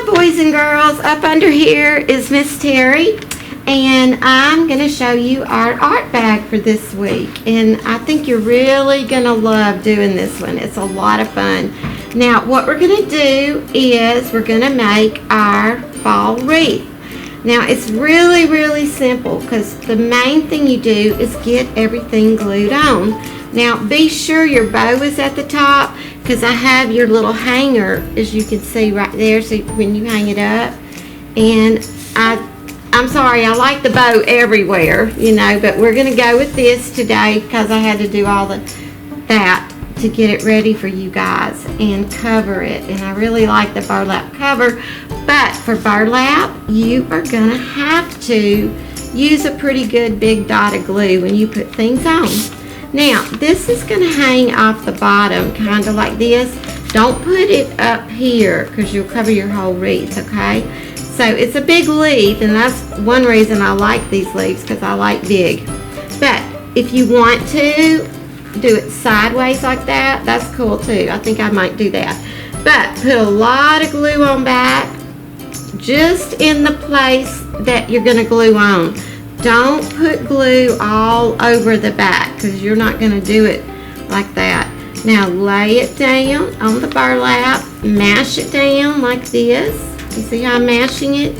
boys and girls. Up under here is Miss Terry, and I'm going to show you our art bag for this week. And I think you're really going to love doing this one. It's a lot of fun. Now, what we're going to do is we're going to make our fall wreath. Now, it's really, really simple because the main thing you do is get everything glued on. Now, be sure your bow is at the top because I have your little hanger, as you can see right there, so when you hang it up. And I'm sorry, I like the bow everywhere, you know, but we're going to go with this today because I had to do all that to get it ready for you guys and cover it. And I really like the burlap cover, but for burlap, you are going to have to use a pretty good big dot of glue when you put things on. Now, this is going to hang off the bottom, kind of like this. Don't put it up here because you'll cover your whole wreath, okay? So it's a big leaf, and that's one reason I like these leaves, because I like big. But if you want to do it sideways like that, that's cool too. I think I might do that. But put a lot of glue on back, just in the place that you're going to glue on. Don't put glue all over the back because you're not going to do it like that. Now lay it down on the burlap, mash it down like this. You see how I'm mashing it?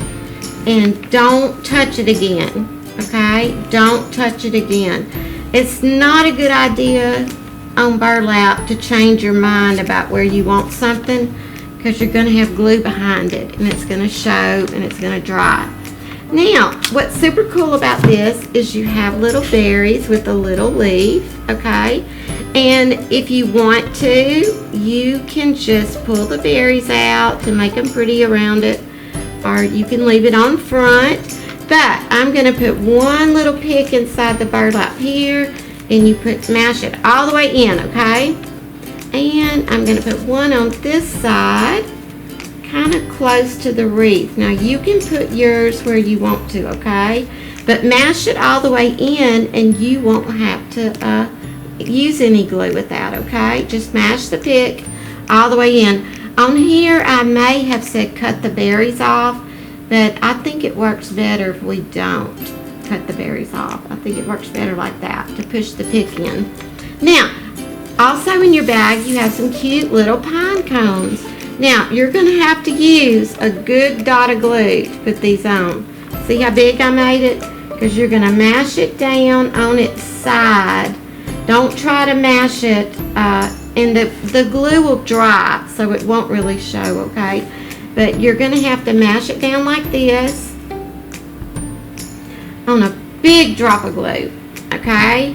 And don't touch it again, okay? Don't touch it again. It's not a good idea on burlap to change your mind about where you want something because you're going to have glue behind it and it's going to show and it's going to dry. Now, what's super cool about this is you have little berries with a little leaf, okay? And if you want to, you can just pull the berries out to make them pretty around it, or you can leave it on front. But I'm going to put one little pick inside the burlap here, and you mash it all the way in, okay? And I'm going to put one on this side, kind of close to the wreath. Now you can put yours where you want to, okay? But mash it all the way in and you won't have to use any glue with that, okay? Just mash the pick all the way in. On here I may have said cut the berries off, but I think it works better if we don't cut the berries off. I think it works better like that to push the pick in. Now, also in your bag you have some cute little pine cones. Now, you're going to have to use a good dot of glue to put these on. See how big I made it? Because you're going to mash it down on its side. Don't try to mash it, and the glue will dry, so it won't really show, okay? But you're going to have to mash it down like this on a big drop of glue, okay?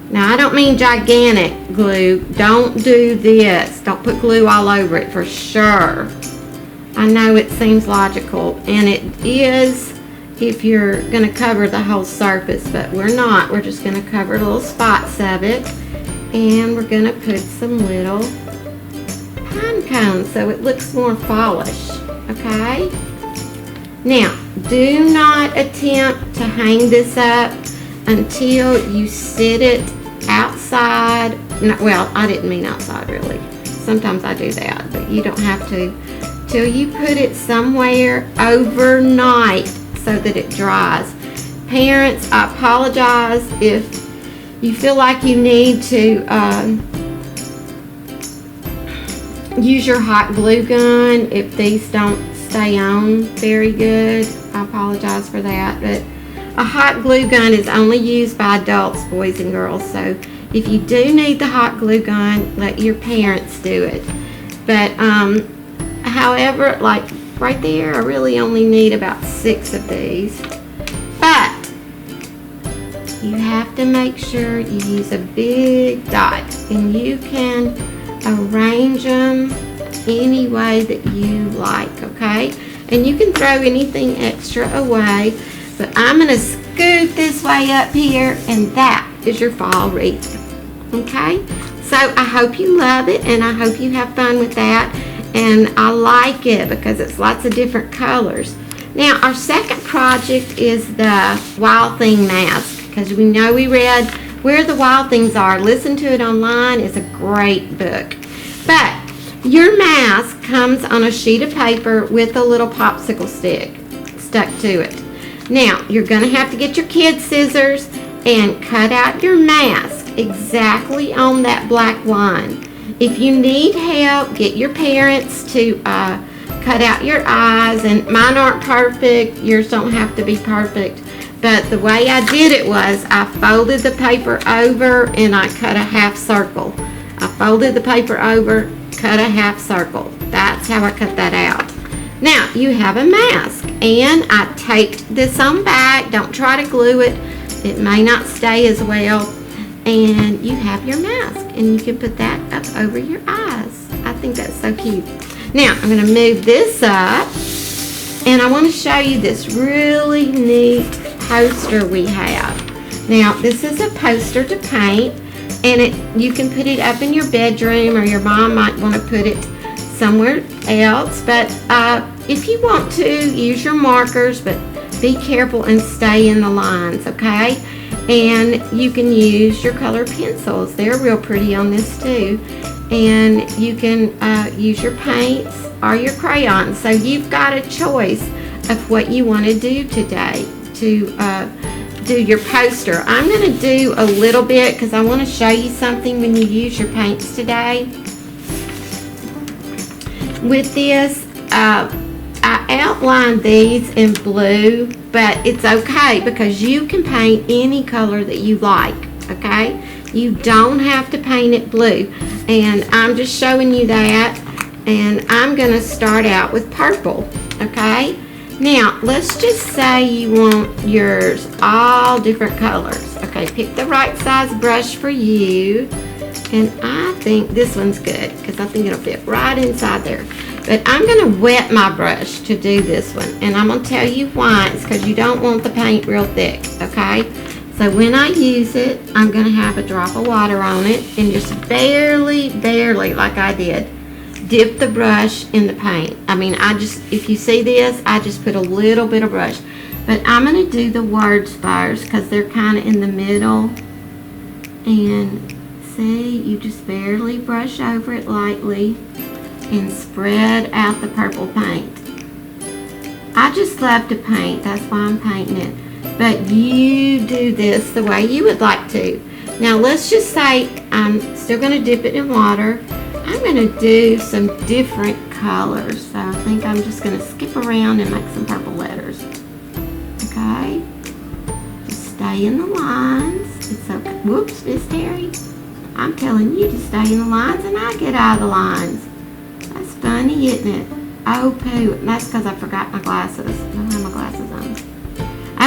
Now, I don't mean gigantic glue. Don't do this. Don't put glue all over it for sure. I know it seems logical, and it is if you're going to cover the whole surface, but we're not. We're just going to cover little spots of it, and we're going to put some little pine cones so it looks more fallish, okay? Now, do not attempt to hang this up until you sit it outside. No, well, I didn't mean outside really. Sometimes I do that, but you don't have to. Till you put it somewhere overnight so that it dries. Parents, I apologize if you feel like you need to use your hot glue gun if these don't stay on very good. I apologize for that, but a hot glue gun is only used by adults, boys and girls, so if you do need the hot glue gun, let your parents do it. But however, like right there, I really only need about 6 of these. But you have to make sure you use a big dot, and you can arrange them any way that you like, okay? And you can throw anything extra away. But I'm going to scoot this way up here, and that is your fall wreath, okay? So I hope you love it, and I hope you have fun with that, and I like it because it's lots of different colors. Now, our second project is the Wild Thing Mask, because we know we read Where the Wild Things Are. Listen to it online. It's a great book. But Your mask comes on a sheet of paper with a little popsicle stick stuck to it. Now, you're going to have to get your kid scissors and cut out your mask exactly on that black line. If you need help, get your parents to cut out your eyes, and mine aren't perfect. Yours don't have to be perfect. But the way I did it was I folded the paper over and I cut a half circle. I folded the paper over, cut a half circle. That's how I cut that out. Now you have a mask, and I taped this on back. Don't try to glue it. It may not stay as well. And you have your mask, and you can put that up over your eyes. I think that's so cute. Now I'm going to move this up, and I want to show you this really neat poster we have. Now this is a poster to paint, and you can put it up in your bedroom, or your mom might want to put it somewhere else. But if you want to, use your markers, but be careful and stay in the lines, okay? And you can use your colored pencils. They're real pretty on this too. And you can use your paints or your crayons. So you've got a choice of what you want to do today to do your poster. I'm going to do a little bit because I want to show you something when you use your paints today. With this, I outlined these in blue, but it's okay because you can paint any color that you like, okay? You don't have to paint it blue, and I'm just showing you that, and I'm going to start out with purple, okay? Now, let's just say you want yours all different colors. Okay, pick the right size brush for you, and I think this one's good because I think it'll fit right inside there. But I'm going to wet my brush to do this one, and I'm going to tell you why. It's because you don't want the paint real thick, okay? So when I use it, I'm going to have a drop of water on it, and just barely, like I did, dip the brush in the paint. I mean, if you see this, I just put a little bit of brush. But I'm going to do the words first because they're kind of in the middle. And see, you just barely brush over it lightly and spread out the purple paint. I just love to paint, that's why I'm painting it. But you do this the way you would like to. Now let's just say I'm still going to dip it in water. I'm going to do some different colors. So I think I'm just going to skip around and make some purple letters. Okay? Just stay in the lines. It's okay. Whoops, Miss Terry. I'm telling you to stay in the lines and I get out of the lines. That's funny, isn't it? Oh, poo. That's because I forgot my glasses. I don't have my glasses on.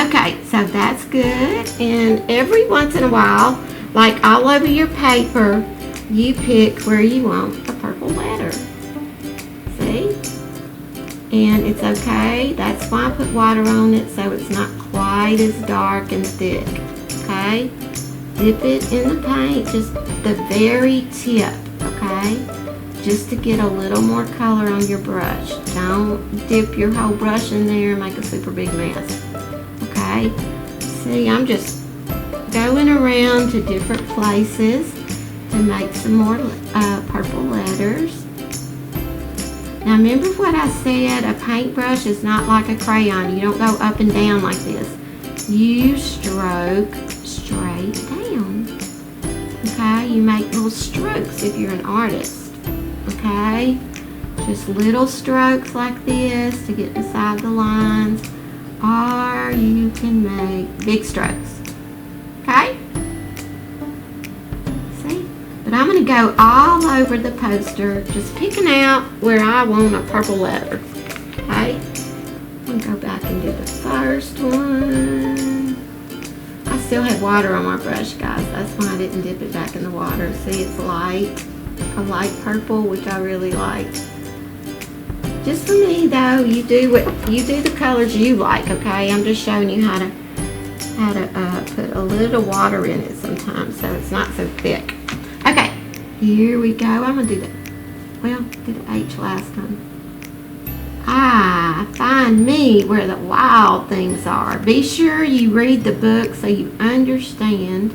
Okay, so that's good. And every once in a while, like all over your paper, you pick where you want a purple letter. See? And it's okay. That's why I put water on it, so it's not quite as dark and thick. Okay? Dip it in the paint, just the very tip, okay? Just to get a little more color on your brush. Don't dip your whole brush in there and make a super big mess. Okay? See, I'm just going around to different places to make some more purple letters. Now remember what I said, a paintbrush is not like a crayon. You don't go up and down like this. You stroke straight down. Okay, you make little strokes if you're an artist. Okay, just little strokes like this to get inside the lines, or you can make big strokes. Okay? See? But I'm going to go all over the poster, just picking out where I want a purple letter. Okay? I'm going to go back and do the first one. I still have water on my brush, guys. That's why I didn't dip it back in the water. See, it's light. A light purple, which I really like. Just for me though, you do the colors you like, okay? I'm just showing you how to put a little water in it sometimes so it's not so thick. Okay, here we go. I'm gonna do the H last time. Find me where the wild things are. Be sure you read the book so you understand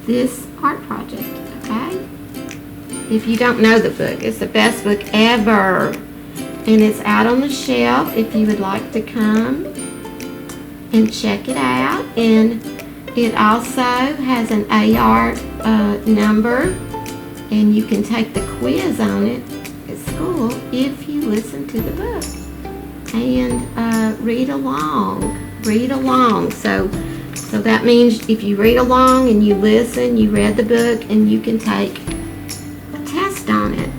this art project, okay? If you don't know the book, it's the best book ever. And it's out on the shelf if you would like to come and check it out. And it also has an AR number, and you can take the quiz on it at school if you listen to the book and read along. So that means if you read along and you listen, you read the book, and you can take a test on it.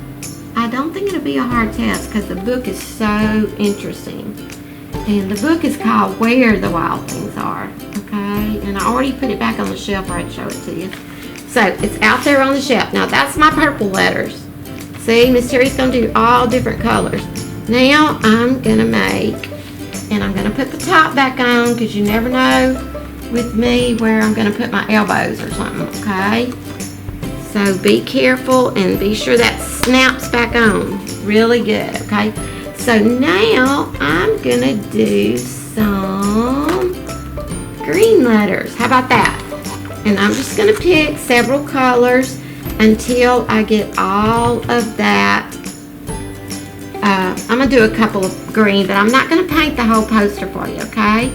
I don't think it'll be a hard test because the book is so interesting. And the book is called Where the Wild Things Are, okay? And I already put it back on the shelf where I'd show it to you. So it's out there on the shelf. Now that's my purple letters. See, Miss Terry's gonna do all different colors. Now I'm gonna make, and I'm gonna put the top back on because you never know with me where I'm gonna put my elbows or something, okay? So be careful and be sure that snaps back on really good, okay? So now I'm gonna do some green letters. How about that? And I'm just gonna pick several colors until I get all of that. I'm gonna do a couple of green, but I'm not gonna paint the whole poster for you, okay?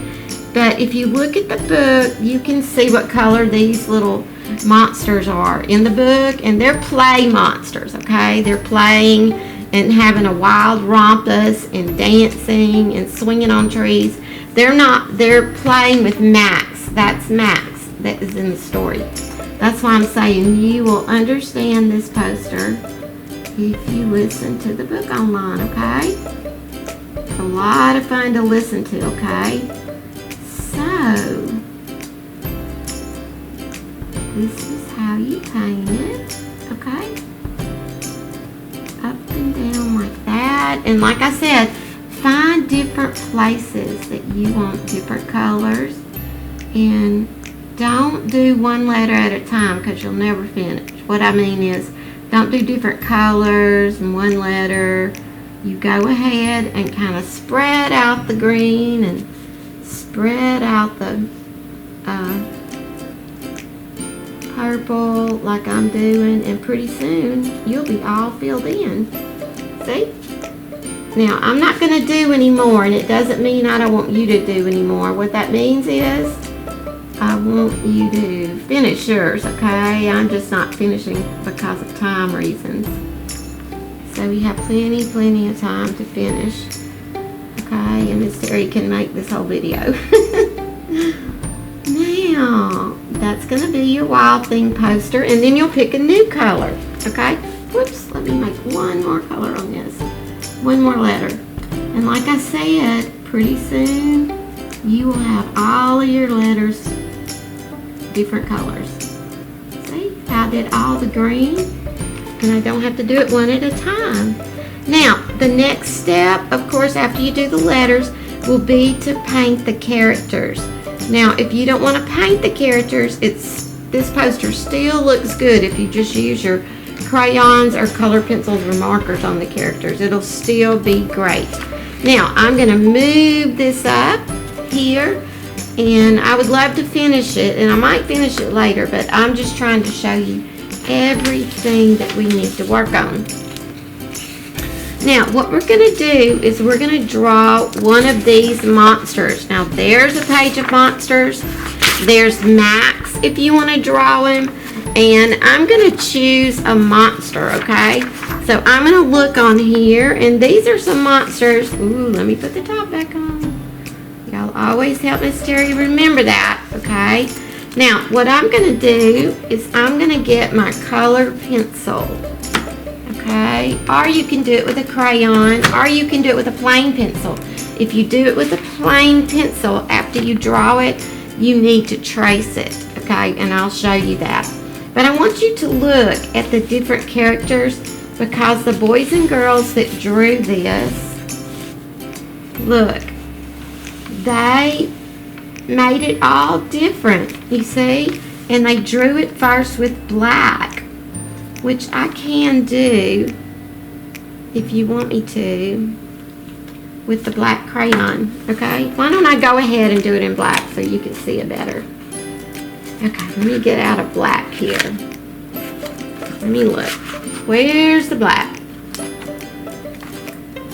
But if you look at the book, you can see what color these little monsters are in the book, and they're play monsters, okay? They're playing and having a wild rompus and dancing and swinging on trees. They're playing with Max. That's Max that is in the story. That's why I'm saying you will understand this poster if you listen to the book online, okay? It's a lot of fun to listen to, okay? So, this is how you paint it, okay? Up and down like that. And like I said, find different places that you want different colors. And don't do one letter at a time because you'll never finish. What I mean is, don't do different colors and one letter. You go ahead and kind of spread out the green and spread out the purple like I'm doing, and pretty soon you'll be all filled in. See? Now I'm not going to do any more, and it doesn't mean I don't want you to do any more. What that means is I want you to finish yours, okay? I'm just not finishing because of time reasons. So you have plenty of time to finish. Okay, and Miss Terry can make this whole video. Now, that's going to be your Wild Thing poster, and then you'll pick a new color, okay? Whoops, let me make one more color on this. One more letter. And like I said, pretty soon, you will have all of your letters different colors. See, I did all the green, and I don't have to do it one at a time. Now, the next step, of course, after you do the letters, will be to paint the characters. Now, if you don't want to paint the characters, this poster still looks good if you just use your crayons or color pencils or markers on the characters. It'll still be great. Now, I'm going to move this up here, and I would love to finish it, and I might finish it later, but I'm just trying to show you everything that we need to work on. Now, what we're going to do is we're going to draw one of these monsters. Now, there's a page of monsters. There's Max if you want to draw him. And I'm going to choose a monster, okay? So, I'm going to look on here, and these are some monsters. Ooh, let me put the top back on. Y'all always help Miss Terry remember that, okay? Now, what I'm going to do is I'm going to get my color pencil. Okay, or you can do it with a crayon, or you can do it with a plain pencil. If you do it with a plain pencil, after you draw it, you need to trace it, okay, and I'll show you that. But I want you to look at the different characters, because the boys and girls that drew this, look, they made it all different, you see, and they drew it first with black, which I can do if you want me to with the black crayon, okay? Why don't I go ahead and do it in black so you can see it better? Okay, let me get out of black here. Let me look. Where's the black?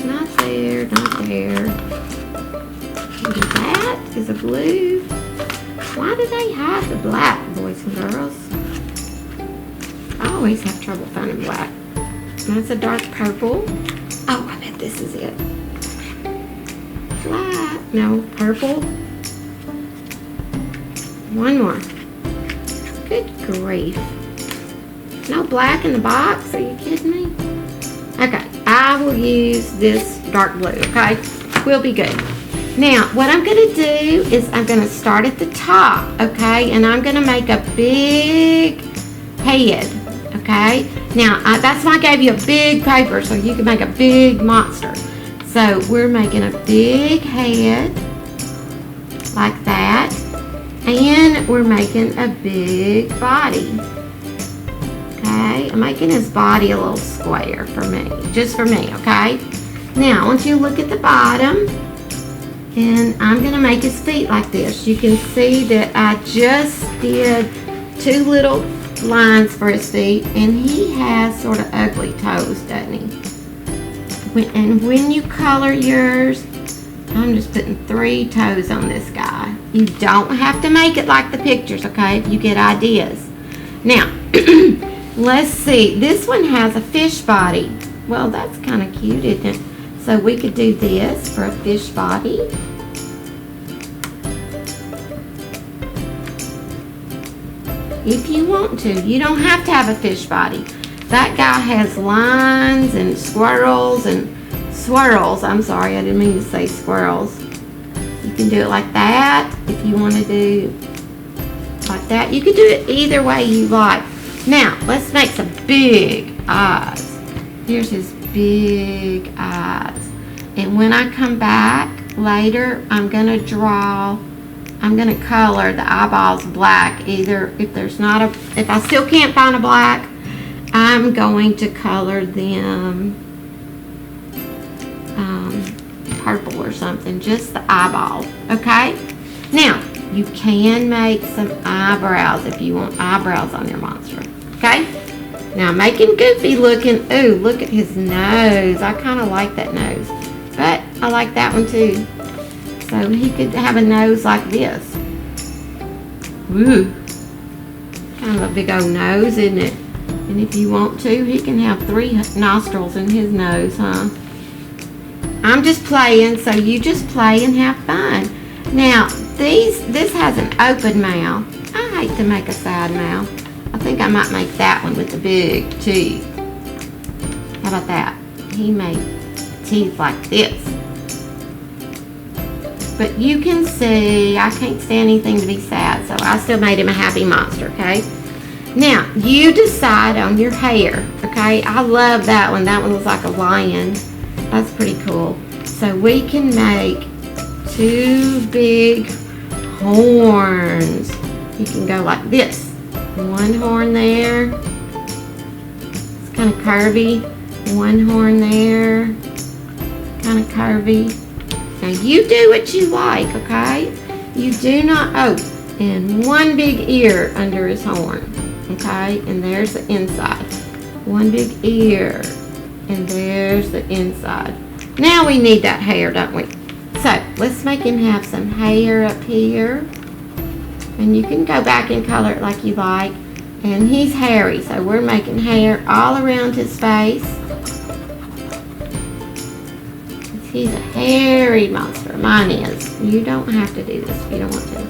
Not there, not there. That is a blue. Why do they hide the black, boys and girls? I always have trouble finding black. That's a dark purple. Oh, I bet this is it. Black. No, purple. One more. Good grief. No black in the box? Are you kidding me? Okay, I will use this dark blue, okay? We'll be good. Now, what I'm going to do is I'm going to start at the top, okay? And I'm going to make a big head, okay? Now, that's why I gave you a big paper so you can make a big monster. So, we're making a big head like that. And we're making a big body. Okay? I'm making his body a little square for me. Just for me, okay? Now, I want you to look at the bottom. And I'm going to make his feet like this. You can see that I just did 2 little lines for his feet. And he has sort of ugly toes, doesn't he? And when you color yours, I'm just putting 3 toes on this guy. You don't have to make it like the pictures, okay? If you get ideas. Now, let's see. This one has a fish body. Well, that's kind of cute, isn't it? So we could do this for a fish body. If you want to. You don't have to have a fish body. That guy has lines and squirrels and swirls. I'm sorry, I didn't mean to say squirrels. You can do it like that. If you want to do like that. You can do it either way you like. Now, let's make some big eyes. Here's his big eyes. And when I come back later, I'm going to color the eyeballs black. Either if I still can't find a black, I'm going to color them purple or something, just the eyeball, okay? Now, you can make some eyebrows if you want eyebrows on your monster, okay? Now, making goofy looking, ooh, look at his nose. I kind of like that nose, but I like that one too. So he could have a nose like this. Ooh, kind of a big old nose, isn't it? And if you want to, he can have 3 nostrils in his nose, huh? I'm just playing, so you just play and have fun. Now, this has an open mouth. I hate to make a side mouth. I think I might make that one with the big teeth. How about that? He made teeth like this. But you can see, I can't stand anything to be sad, so I still made him a happy monster, okay? Now, you decide on your hair, okay? I love that one. That one looks like a lion. That's pretty cool. So we can make 2 big horns. You can go like this. 1 horn there. It's kind of curvy. 1 horn there. Kind of curvy. Now you do what you like, okay? You do not, oh, and 1 big ear under his horn. Okay, and there's the inside. 1 big ear. And there's the inside. Now we need that hair, don't we? So, let's make him have some hair up here. And you can go back and color it like you like. And he's hairy, so we're making hair all around his face. He's a hairy monster. Mine is. You don't have to do this if you don't want to.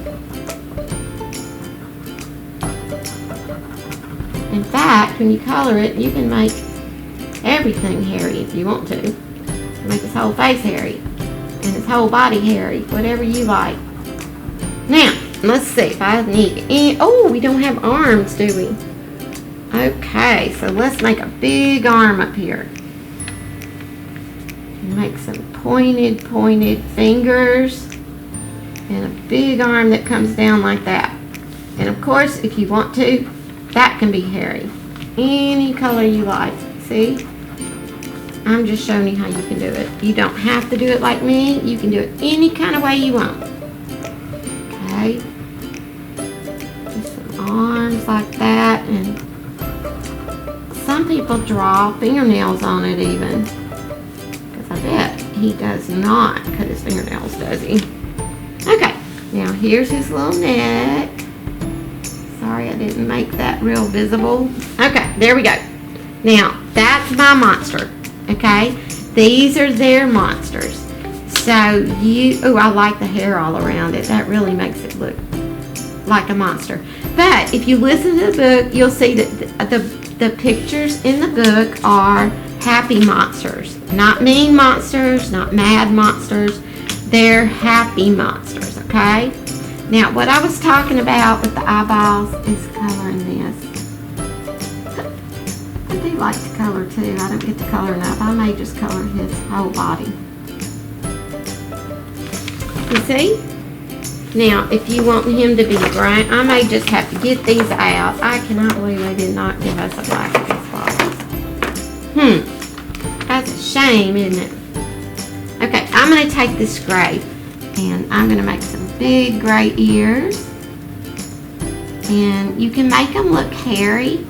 In fact, when you color it, you can make everything hairy if you want to. Make his whole face hairy. And his whole body hairy. Whatever you like. Now, let's see if I need any. Oh, we don't have arms, do we? Okay, so let's make a big arm up here. Make some pointed fingers. And a big arm that comes down like that. And of course, if you want to, that can be hairy. Any color you like. See? I'm just showing you how you can do it. You don't have to do it like me. You can do it any kind of way you want. Okay? Just some arms like that. And some people draw fingernails on it even. Because I bet he does not cut his fingernails, does he? Okay, now here's his little neck. Sorry, I didn't make that real visible. Okay, there we go. Now, that's my monster, okay? These are their monsters. So oh, I like the hair all around it. That really makes it look like a monster. But if you listen to the book, you'll see that the pictures in the book are happy monsters. Not mean monsters, not mad monsters. They're happy monsters, okay? Now, what I was talking about with the eyeballs is coloring this. I do like to color too. I don't get to color enough. I may just color his whole body. You see? Now, if you want him to be bright, I may just have to get these out. I cannot believe they did not give us a black of these bottles. That's a shame, isn't it? Okay, I'm going to take this gray, and I'm going to make some big gray ears. And you can make them look hairy,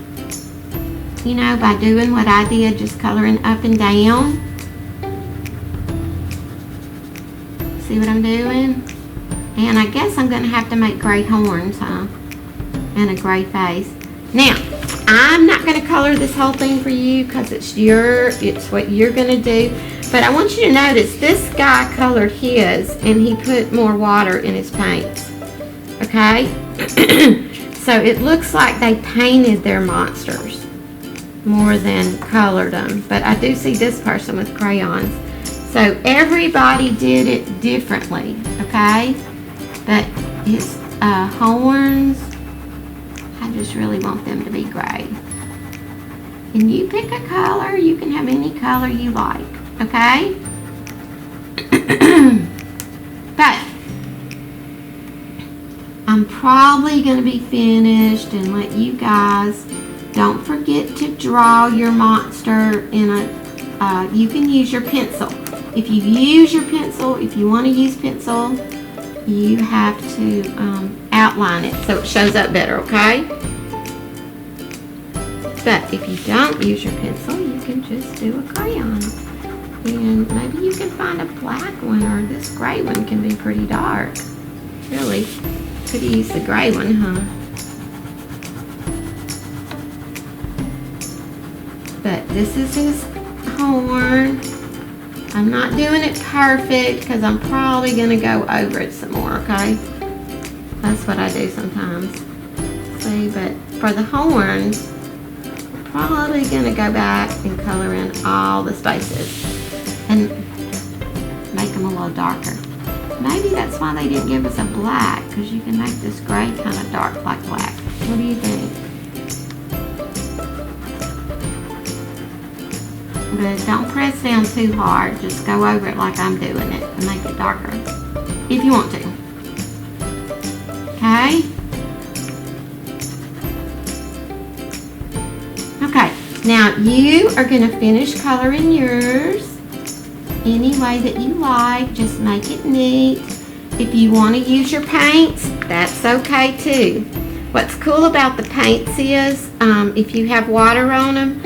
you know, by doing what I did, just coloring up and down. See what I'm doing? And I guess I'm going to have to make gray horns, huh? And a gray face. Now, I'm not going to color this whole thing for you because it's what you're going to do. But I want you to notice this guy colored his and he put more water in his paints. Okay? So it looks like they painted their monsters more than colored them. But I do see this person with crayons. So everybody did it differently, okay? But his horns, I just really want them to be gray. And you pick a color, you can have any color you like, okay? But I'm probably going to be finished and let you guys, don't forget to draw your monster in a, you can use your pencil. If you use your pencil, if you want to use pencil, you have to outline it so it shows up better, okay? But if you don't use your pencil, you can just do a crayon. And maybe you can find a black one, or this gray one can be pretty dark. Really, could use the gray one, huh? But this is his horn. I'm not doing it perfect because I'm probably going to go over it some more, okay? That's what I do sometimes. See, but for the horns, I'm probably going to go back and color in all the spaces and make them a little darker. Maybe that's why they didn't give us a black, because you can make this gray kind of dark like black. What do you think? But don't press down too hard. Just go over it like I'm doing it and make it darker if you want to. Okay? Okay, now you are going to finish coloring yours any way that you like. Just make it neat. If you want to use your paints, that's okay too. What's cool about the paints is if you have water on them,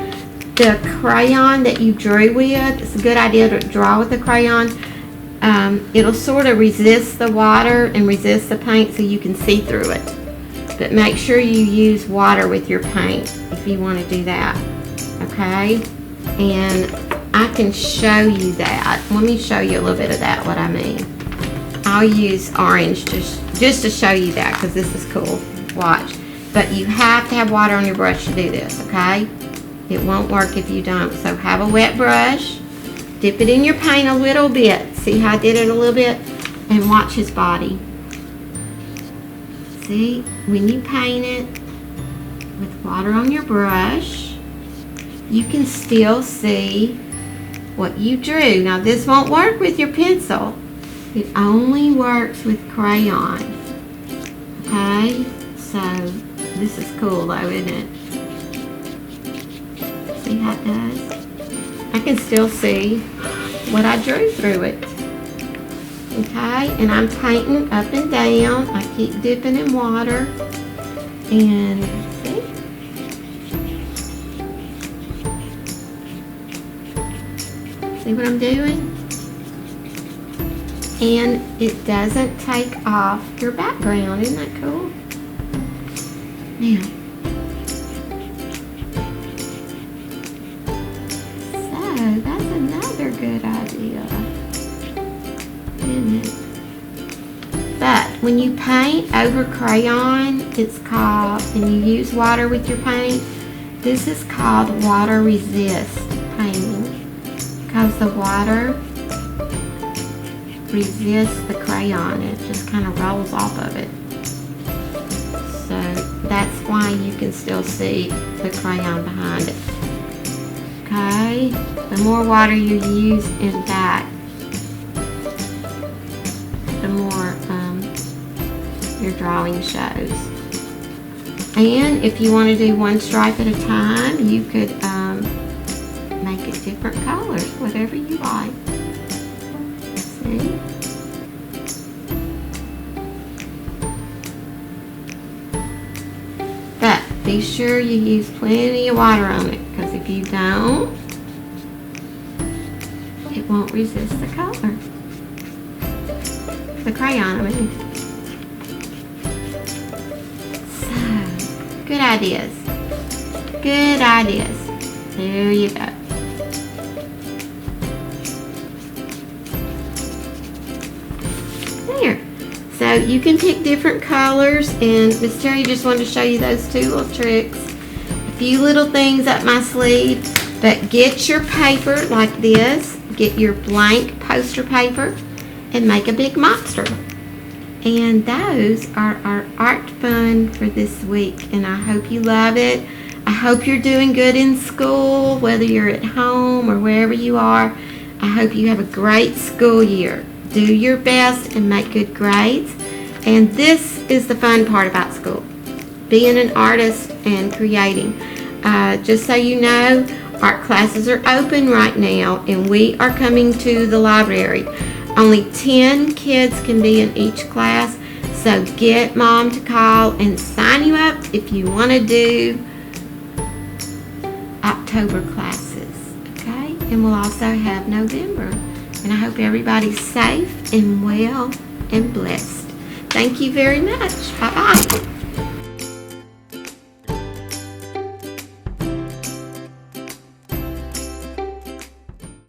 the crayon that you drew with, it's a good idea to draw with the crayon. It'll sort of resist the water and resist the paint so you can see through it. But make sure you use water with your paint if you want to do that. Okay? And I can show you that. Let me show you a little bit of that, what I mean. I'll use orange just to show you that because this is cool. Watch. But you have to have water on your brush to do this, okay? It won't work if you don't. So have a wet brush, dip it in your paint a little bit. See how I did it a little bit? And watch his body. See, when you paint it with water on your brush, you can still see what you drew. Now this won't work with your pencil. It only works with crayon. Okay, so this is cool though, isn't it? See how it does? I can still see what I drew through it. Okay, and I'm painting up and down. I keep dipping in water. And see? See what I'm doing? And it doesn't take off your background. Isn't that cool? Now, so that's another good idea, isn't it? But when you paint over crayon, it's called, and you use water with your paint, this is called water resist painting, because the water resists the crayon. It just kind of rolls off of it. So that's why you can still see the crayon behind it. Okay, the more water you use in that, the more your drawing shows. And if you want to do one stripe at a time, you could make it different colors, whatever you like. See? But be sure you use plenty of water on it, because if you don't, it won't resist the color. The crayon, I mean. Good ideas. Good ideas. There you go. There. So you can pick different colors, and Miss Terry just wanted to show you those two little tricks. A few little things up my sleeve, but get your paper like this. Get your blank poster paper and make a big monster. And those are our art fun for this week, and I hope you love it. I hope you're doing good in school, whether you're at home or wherever you are. I hope you have a great school year. Do your best and make good grades. And this is the fun part about school, being an artist and creating. Just so you know, art classes are open right now, and we are coming to the library. Only 10 kids can be in each class, so get mom to call and sign you up if you want to do October classes, okay? And we'll also have November. And I hope everybody's safe and well and blessed. Thank you very much. Bye-bye.